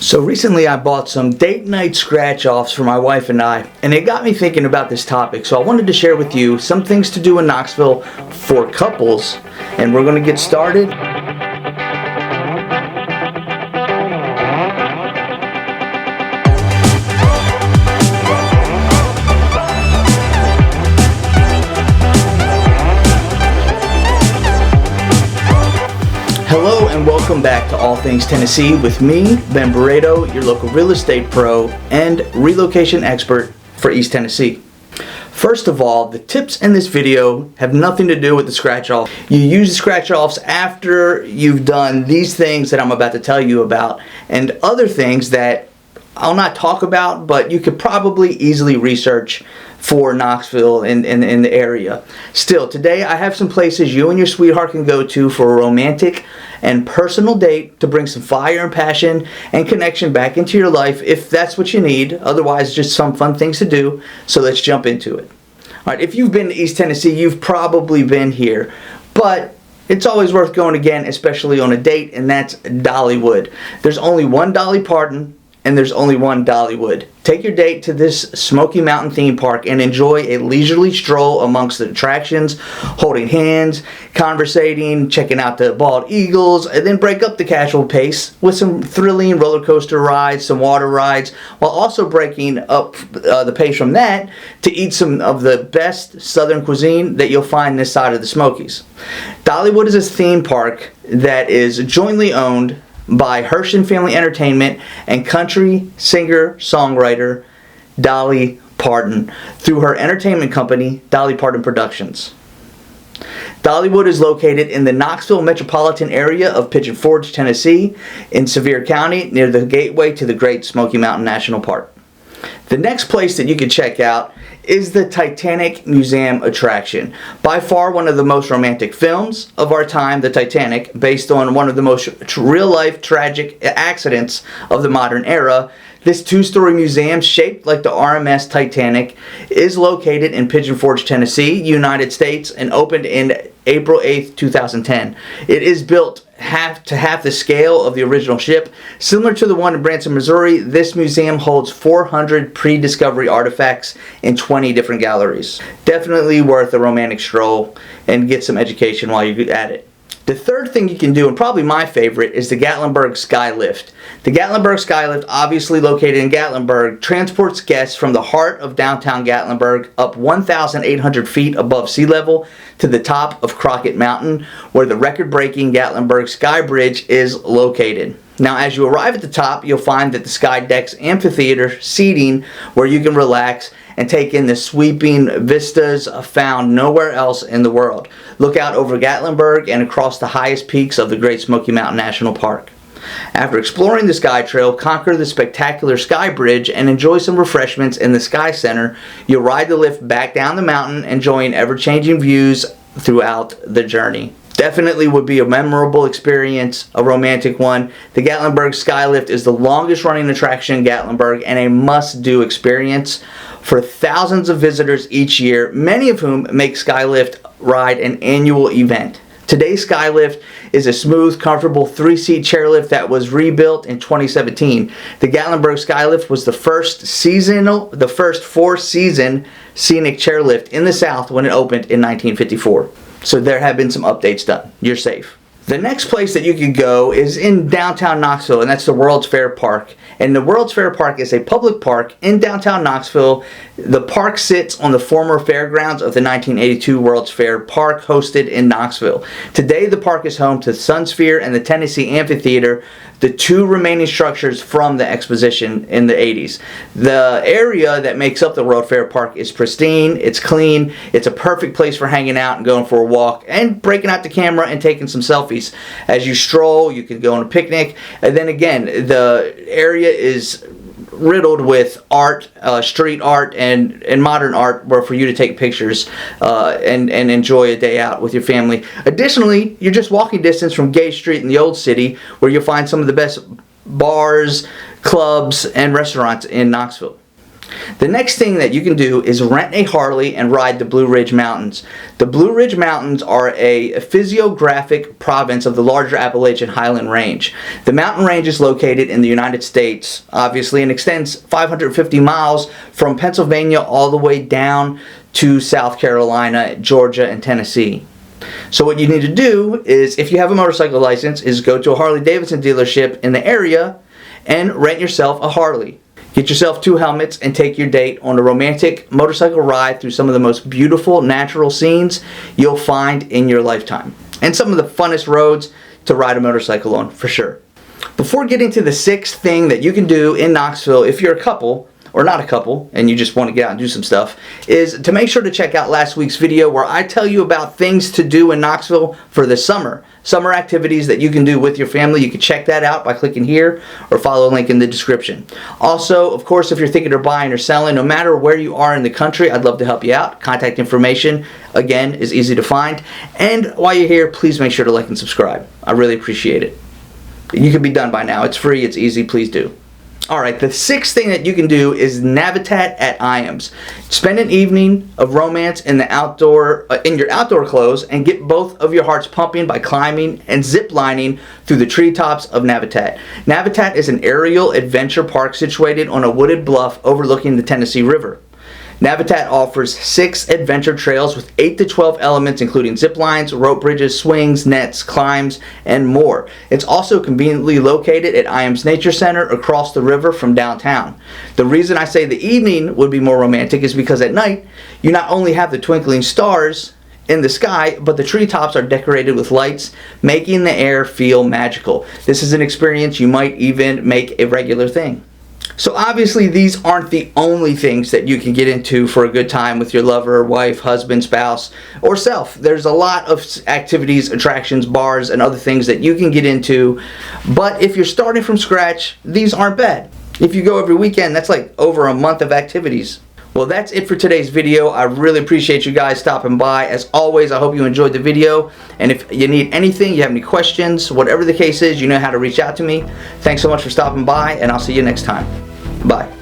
So recently I bought some date night scratch-offs for my wife and I, and it got me thinking about this topic. So I wanted to share with you some things to do in Knoxville for couples, and we're going to get started. Hello and welcome back to All Things Tennessee with me, Ben Barredo, your local real estate pro and relocation expert for East Tennessee. First of all, the tips in this video have nothing to do with the scratch-off. You use the scratch-offs after you've done these things that I'm about to tell you about and other things that I'll not talk about, but you could probably easily research for Knoxville in the area. Still, today I have some places you and your sweetheart can go to for a romantic and personal date to bring some fire and passion and connection back into your life if that's what you need. Otherwise, just some fun things to do. So let's jump into it. All right, if you've been to East Tennessee, you've probably been here, but it's always worth going again, especially on a date, and that's Dollywood. There's only one Dolly Parton, and there's only one Dollywood. Take your date to this Smoky Mountain theme park and enjoy a leisurely stroll amongst the attractions, holding hands, conversating, checking out the bald eagles, and then break up the casual pace with some thrilling roller coaster rides, some water rides, while also breaking up the pace from that to eat some of the best southern cuisine that you'll find this side of the Smokies. Dollywood is a theme park that is jointly owned by Herschend Family Entertainment and country singer-songwriter Dolly Parton through her entertainment company, Dolly Parton Productions. Dollywood is located in the Knoxville metropolitan area of Pigeon Forge, Tennessee, in Sevier County, near the gateway to the Great Smoky Mountain National Park. The next place that you can check out is the Titanic Museum attraction. By far one of the most romantic films of our time, the Titanic, based on one of the most real-life tragic accidents of the modern era. This two-story museum, shaped like the RMS Titanic, is located in Pigeon Forge, Tennessee, United States, and opened in April 8th, 2010. It is built half the scale of the original ship. Similar to the one in Branson, Missouri, this museum holds 400 pre-discovery artifacts in 20 different galleries. Definitely worth a romantic stroll and get some education while you're at it. The third thing you can do, and probably my favorite, is the Gatlinburg Skylift. The Gatlinburg Skylift, obviously located in Gatlinburg, transports guests from the heart of downtown Gatlinburg up 1,800 feet above sea level to the top of Crockett Mountain, where the record-breaking Gatlinburg Sky Bridge is located. Now, as you arrive at the top, you'll find that the Sky Deck's amphitheater seating where you can relax and take in the sweeping vistas found nowhere else in the world. Look out over Gatlinburg and across the highest peaks of the Great Smoky Mountain National Park. After exploring the Sky Trail, conquer the spectacular Sky Bridge, and enjoy some refreshments in the Sky Center, you'll ride the lift back down the mountain, enjoying ever-changing views throughout the journey. Definitely would be a memorable experience, a romantic one. The Gatlinburg Skylift is the longest running attraction in Gatlinburg and a must-do experience for thousands of visitors each year, many of whom make Skylift ride an annual event. Today's Skylift is a smooth, comfortable 3-seat chairlift that was rebuilt in 2017. The Gatlinburg Skylift was the first 4-season scenic chairlift in the South when it opened in 1954. So there have been some updates done. You're safe. The next place that you can go is in downtown Knoxville, and that's the World's Fair Park. And the World's Fair Park is a public park in downtown Knoxville. The park sits on the former fairgrounds of the 1982 World's Fair Park hosted in Knoxville. Today the park is home to Sunsphere and the Tennessee Amphitheater, the two remaining structures from the exposition in the 80s. The area that makes up the World Fair Park is pristine, it's clean, it's a perfect place for hanging out and going for a walk and breaking out the camera and taking some selfies. As you stroll, you can go on a picnic, and then again, the area is riddled with art, street art, and modern art where for you to take pictures and enjoy a day out with your family. Additionally, you're just walking distance from Gay Street in the Old City, where you'll find some of the best bars, clubs, and restaurants in Knoxville. The next thing that you can do is rent a Harley and ride the Blue Ridge Mountains. The Blue Ridge Mountains are a physiographic province of the larger Appalachian Highland Range. The mountain range is located in the United States, obviously, and extends 550 miles from Pennsylvania all the way down to South Carolina, Georgia, and Tennessee. So what you need to do is, if you have a motorcycle license, is go to a Harley-Davidson dealership in the area and rent yourself a Harley. Get yourself 2 helmets and take your date on a romantic motorcycle ride through some of the most beautiful natural scenes you'll find in your lifetime. And some of the funnest roads to ride a motorcycle on, for sure. Before getting to the 6th thing that you can do in Knoxville, if you're a couple, or not a couple, and you just want to get out and do some stuff, is to make sure to check out last week's video where I tell you about things to do in Knoxville for the summer. Summer activities that you can do with your family. You can check that out by clicking here or follow a link in the description. Also, of course, if you're thinking of buying or selling, no matter where you are in the country, I'd love to help you out. Contact information, again, is easy to find. And while you're here, please make sure to like and subscribe. I really appreciate it. You can be done by now. It's free. It's easy. Please do. Alright, the 6th thing that you can do is Navitat at Iams. Spend an evening of romance in your outdoor clothes and get both of your hearts pumping by climbing and zip lining through the treetops of Navitat. Navitat is an aerial adventure park situated on a wooded bluff overlooking the Tennessee River. Navitat offers 6 adventure trails with 8 to 12 elements, including zip lines, rope bridges, swings, nets, climbs, and more. It's also conveniently located at Iams Nature Center across the river from downtown. The reason I say the evening would be more romantic is because at night, you not only have the twinkling stars in the sky, but the treetops are decorated with lights, making the air feel magical. This is an experience you might even make a regular thing. So obviously these aren't the only things that you can get into for a good time with your lover, wife, husband, spouse, or self. There's a lot of activities, attractions, bars, and other things that you can get into. But if you're starting from scratch, these aren't bad. If you go every weekend, that's like over a month of activities. Well, that's it for today's video. I really appreciate you guys stopping by. As always, I hope you enjoyed the video. And if you need anything, you have any questions, whatever the case is, you know how to reach out to me. Thanks so much for stopping by, and I'll see you next time. Bye.